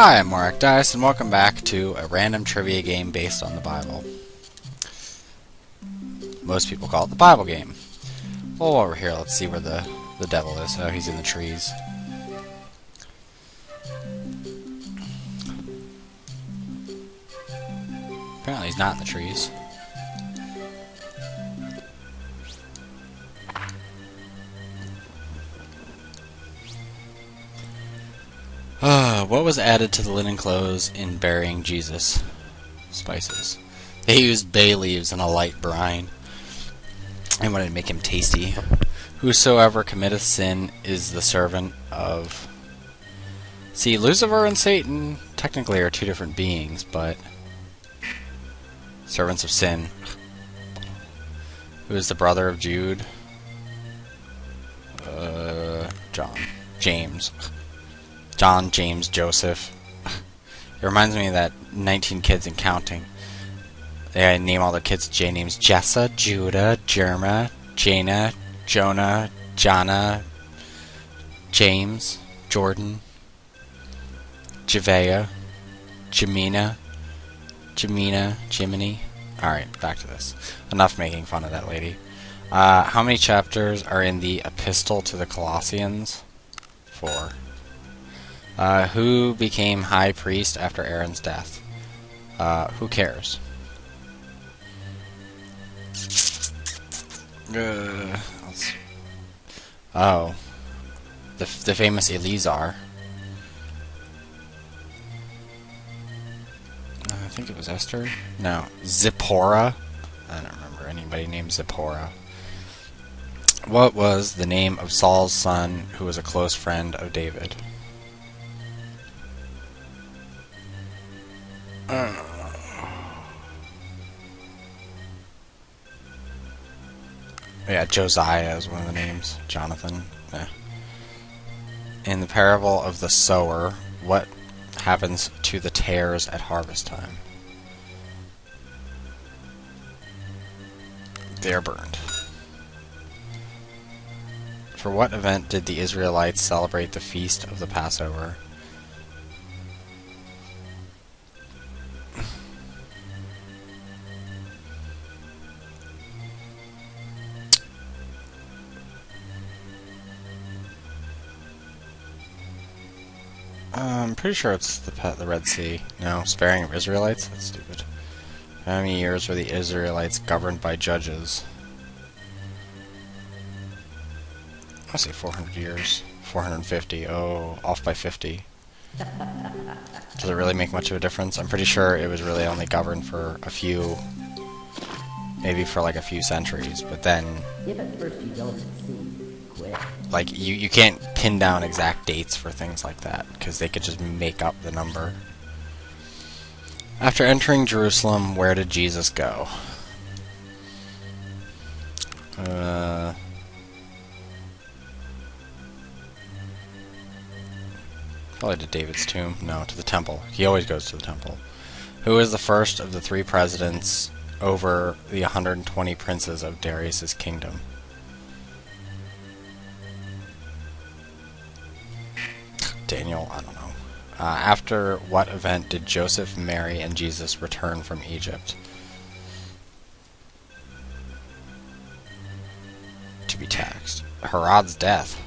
Hi, I'm Mark Dice, and welcome back to a random trivia game based on the Bible. Most people call it the Bible game. Well, over here, let's see where the devil is. Oh, he's in the trees. Apparently he's not in the trees. What was added to the linen clothes in burying Jesus? Spices. They used bay leaves and a light brine. I wanted to make him tasty. Whosoever committeth sin is the servant of... See, Lucifer and Satan technically are two different beings, but... Servants of sin. Who is the brother of Jude? John. James. John, James, Joseph. It reminds me of that 19 Kids and Counting. They name all their kids J names. Jessa, Judah, Jerma, Jana, Jonah, Jana, James, Jordan, Javea, Jamina, Jiminy. Alright, back to this. Enough making fun of that lady. How many chapters are in the Epistle to the Colossians? 4. Who became high priest after Aaron's death? Who cares? Oh. The famous Eleazar. I think it was Esther? No. Zipporah? I don't remember anybody named Zipporah. What was the name of Saul's son who was a close friend of David? Yeah, Josiah is one of the names. Jonathan. Yeah. In the parable of the sower, what happens to the tares at harvest time? They are burned. For what event did the Israelites celebrate the feast of the Passover? I'm pretty sure it's the Red Sea. No, sparing of Israelites? That's stupid. How many years were the Israelites governed by judges? I'll say 400 years. 450. Oh, off by 50. Does it really make much of a difference? I'm pretty sure it was really only governed for a few... Maybe for like a few centuries, but then... If at first you don't succeed, quit. Like, you can't pin down exact dates for things like that, because they could just make up the number. After entering Jerusalem, where did Jesus go? Probably to David's tomb. No, to the temple. He always goes to the temple. Who is the first of the 3 presidents over the 120 princes of Darius' kingdom? Daniel, I don't know. After what event did Joseph, Mary, and Jesus return from Egypt? To be taxed. Herod's death.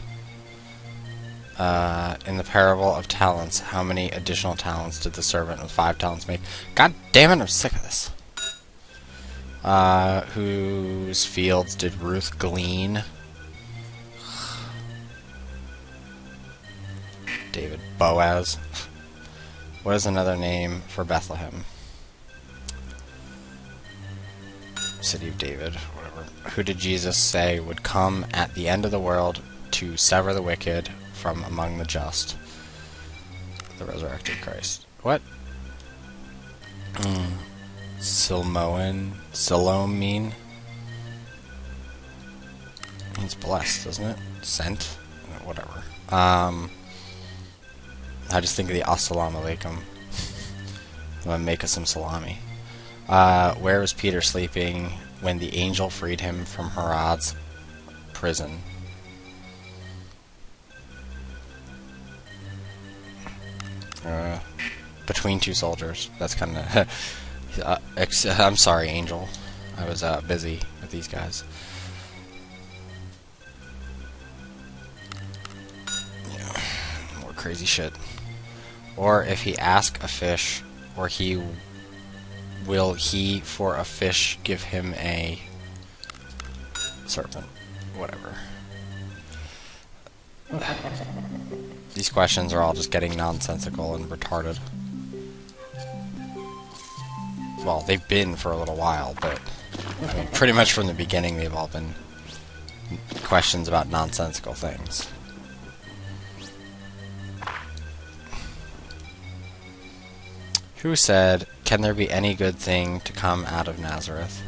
In the parable of talents, how many additional talents did the servant with 5 talents make? God damn it, I'm sick of this. Whose fields did Ruth glean? David. Boaz. What is another name for Bethlehem? City of David. Whatever. Who did Jesus say would come at the end of the world to sever the wicked from among the just? The resurrected Christ. What? Siloam mean? Means blessed, doesn't it? Sent? Whatever. I just think of the Assalamu alaikum. I'm gonna make us some salami. Where was Peter sleeping when the angel freed him from Herod's prison? Uh, between two soldiers. That's kind of... I'm sorry, Angel. I was busy with these guys. Yeah, more crazy shit. Or if he ask a fish, or will he for a fish give him a serpent? Whatever. These questions are all just getting nonsensical and retarded. Well, they've been for a little while, but I mean, pretty much from the beginning they've all been questions about nonsensical things. Who said, "Can there be any good thing to come out of Nazareth?"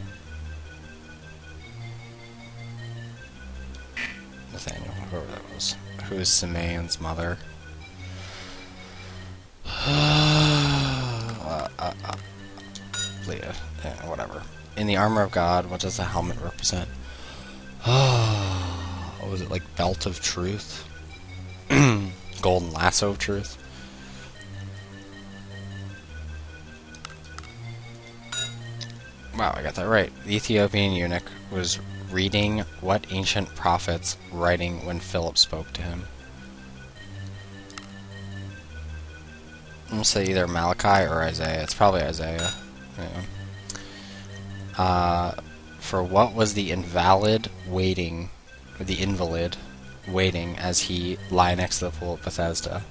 Nathaniel, whoever that was. Who is Simeon's mother? Leah. Yeah, whatever. In the armor of God, what does the helmet represent? What was it, like belt of truth? Golden lasso of truth? Wow, I got that right. The Ethiopian eunuch was reading what ancient prophets writing when Philip spoke to him? I'm going to say either Malachi or Isaiah. It's probably Isaiah. Yeah. For what was the invalid waiting as he lay next to the pool at Bethesda?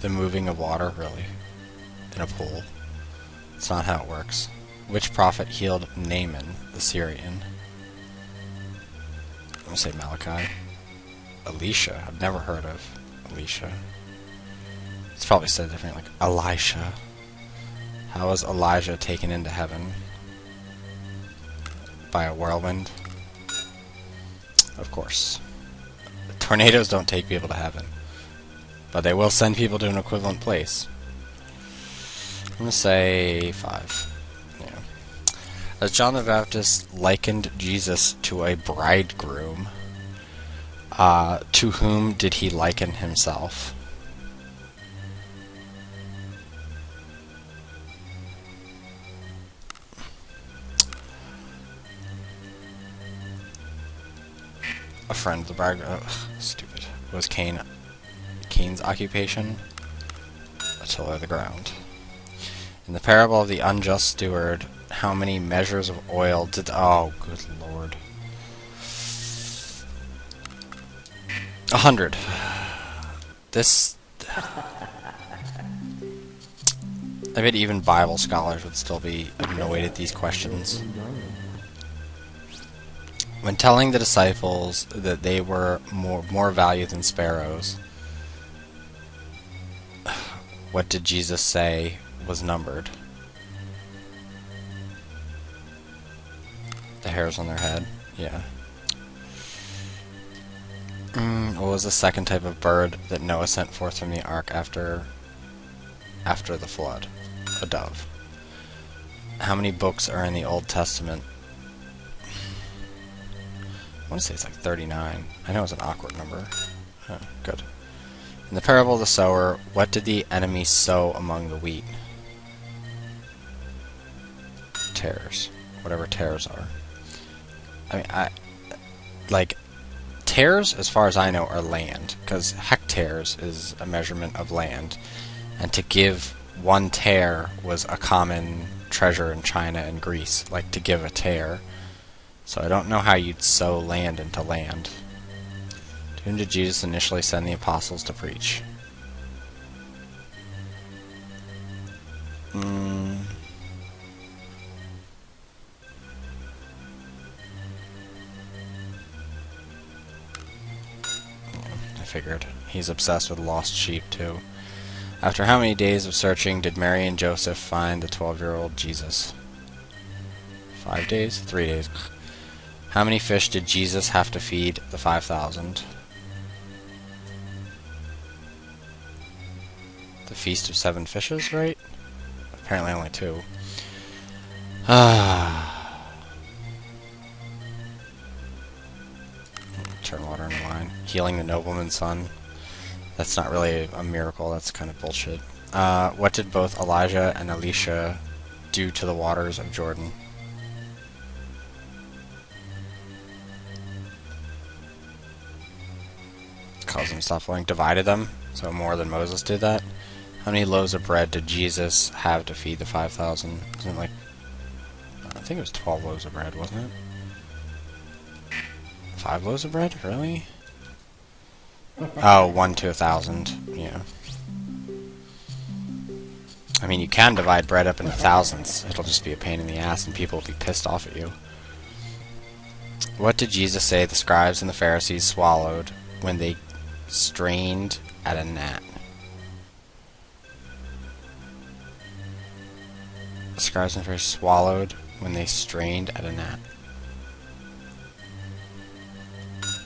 The moving of water, really? In a pool? That's not how it works. Which prophet healed Naaman, the Syrian? I'm gonna say Malachi. Elisha. I've never heard of Elisha. It's probably said different, like Elisha. How was Elijah taken into heaven? By a whirlwind? Of course. Tornadoes don't take people to heaven. But they will send people to an equivalent place. I'm going to say 5. Yeah. As John the Baptist likened Jesus to a bridegroom, to whom did he liken himself? A friend of the bridegroom. Stupid. Was Cain's occupation? A tiller of the ground. In the parable of the unjust steward, how many measures of oil did... Oh, good lord. 100. This... I bet even Bible scholars would still be annoyed at these questions. When telling the disciples that they were more value than sparrows, what did Jesus say was numbered? The hairs on their head? Yeah. What was the second type of bird that Noah sent forth from the ark after the flood? A dove. How many books are in the Old Testament? I want to say it's like 39. I know it's an awkward number. Oh, good. In the parable of the sower, what did the enemy sow among the wheat? Tares. Whatever tares are. I mean, tares, as far as I know, are land, because hectares is a measurement of land, and to give one tare was a common treasure in China and Greece, like to give a tare. So I don't know how you'd sow land into land. To whom did Jesus initially send the apostles to preach? I figured. He's obsessed with lost sheep, too. After how many days of searching did Mary and Joseph find the 12-year-old Jesus? 5 days? 3 days. How many fish did Jesus have to feed the 5,000? The Feast of 7 Fishes, right? Apparently only 2. turn water into wine. Healing the nobleman's son. That's not really a miracle. That's kind of bullshit. What did both Elijah and Elisha do to the waters of Jordan? Caused them to stop flowing. Divided them, so more than Moses did that. How many loaves of bread did Jesus have to feed the 5,000? Wasn't it like, I think it was 12 loaves of bread, wasn't it? 5 loaves of bread? Really? Oh, 1 to 1,000. Yeah. I mean, you can divide bread up into thousands. It'll just be a pain in the ass and people will be pissed off at you. What did Jesus say the scribes and the Pharisees swallowed when they strained at a gnat? The scribes and Pharisees swallowed when they strained at a gnat.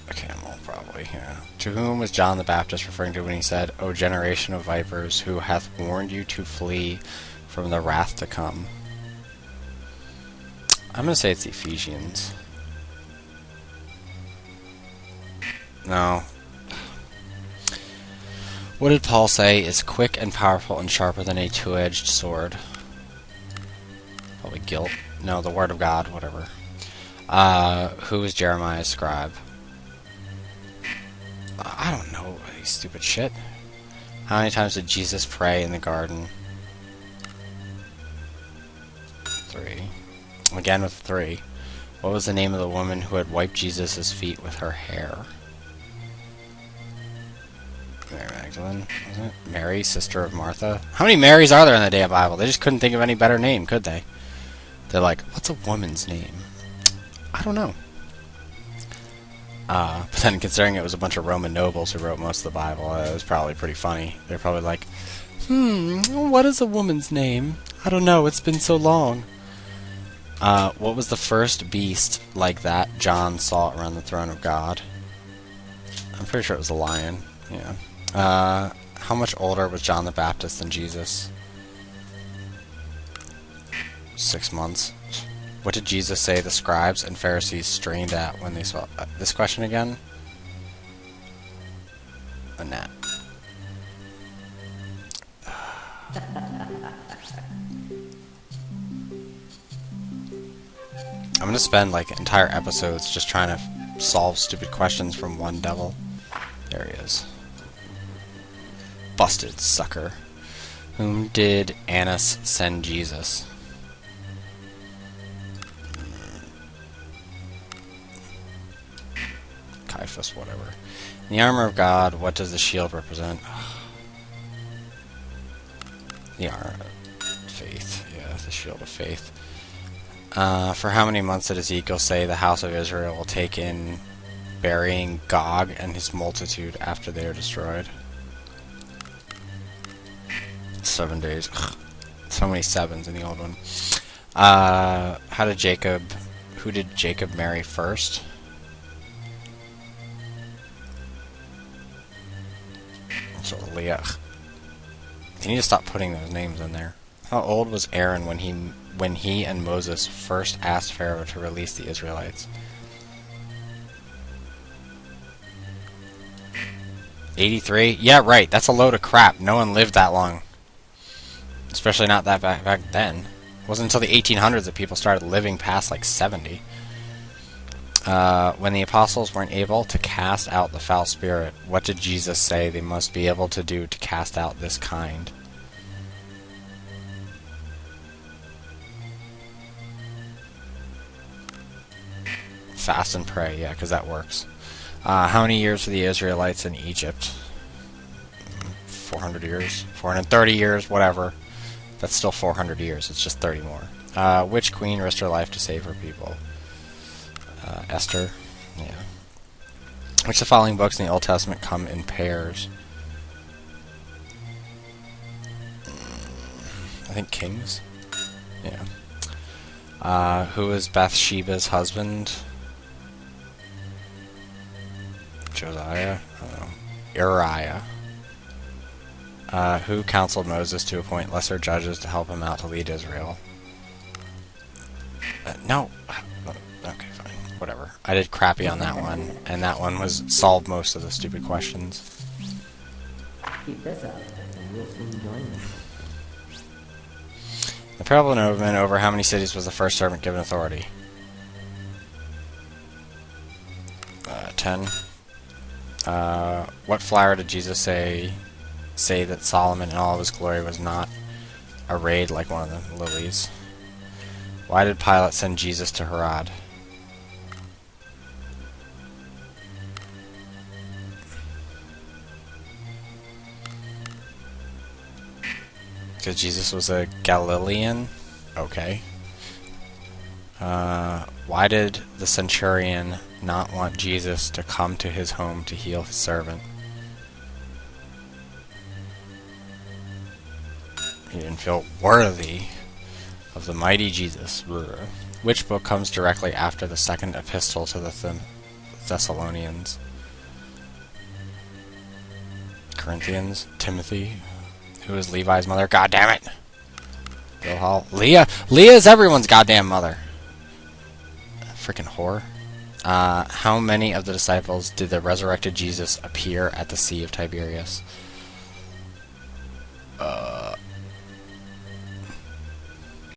A camel, probably, yeah. To whom was John the Baptist referring to when he said, O generation of vipers, who hath warned you to flee from the wrath to come? I'm going to say it's the Ephesians. No. What did Paul say is quick and powerful and sharper than a two-edged sword? Probably guilt. No, the word of God, whatever. Who was Jeremiah's scribe? I don't know, you stupid shit. How many times did Jesus pray in the garden? 3. Again with 3. What was the name of the woman who had wiped Jesus' feet with her hair? Mary Magdalene, wasn't it? Mary, sister of Martha. How many Marys are there in the day of Bible? They just couldn't think of any better name, could they? They're like, what's a woman's name? I don't know. But then considering it was a bunch of Roman nobles who wrote most of the Bible, it was probably pretty funny. They're probably like, what is a woman's name? I don't know, it's been so long. What was the first beast like that John saw around the throne of God? I'm pretty sure it was a lion. Yeah. How much older was John the Baptist than Jesus? 6 months. What did Jesus say the scribes and Pharisees strained at when they saw... this question again? A gnat. I'm gonna spend, like, entire episodes just trying to solve stupid questions from one devil. There he is. Busted, sucker. Whom did Annas send Jesus? Caiaphas, whatever. In the armor of God, what does the shield represent? The armor of faith. Yeah, the shield of faith. For how many months did Ezekiel say the house of Israel will take in burying Gog and his multitude after they are destroyed? 7 days. Ugh. So many sevens in the old one. Who did Jacob marry first? So Leah. You need to stop putting those names in there. How old was Aaron when he and Moses first asked Pharaoh to release the Israelites? 83? Yeah, right. That's a load of crap. No one lived that long. Especially not that back then. It wasn't until the 1800s that people started living past like 70. When the apostles weren't able to cast out the foul spirit, what did Jesus say they must be able to do to cast out this kind? Fast and pray, yeah, because that works. How many years were the Israelites in Egypt? 400 years? 430 years? Whatever. That's still 400 years. It's just 30 more. Which queen risked her life to save her people? Esther. Yeah. Which of the following books in the Old Testament come in pairs? I think Kings. Yeah. Who is Bathsheba's husband? Josiah? I don't know. Uriah. Who counseled Moses to appoint lesser judges to help him out to lead Israel? No. Okay, fine. whatever. I did crappy on that one, and that one was solved most of the stupid questions. Keep this up, and you'll soon join me. The parable of Naaman, over how many cities was the first servant given authority? 10. What flower did Jesus say that Solomon in all of his glory was not arrayed like one of the lilies? Why did Pilate send Jesus to Herod? Because Jesus was a Galilean? Okay. Why did the centurion not want Jesus to come to his home to heal his servant? He didn't feel worthy of the mighty Jesus. Which book comes directly after the second epistle to the Thessalonians? Corinthians? Timothy? Who is Levi's mother? God damn it! Bill Hall. Leah! Leah's everyone's goddamn mother! Freaking whore. How many of the disciples did the resurrected Jesus appear at the Sea of Tiberias?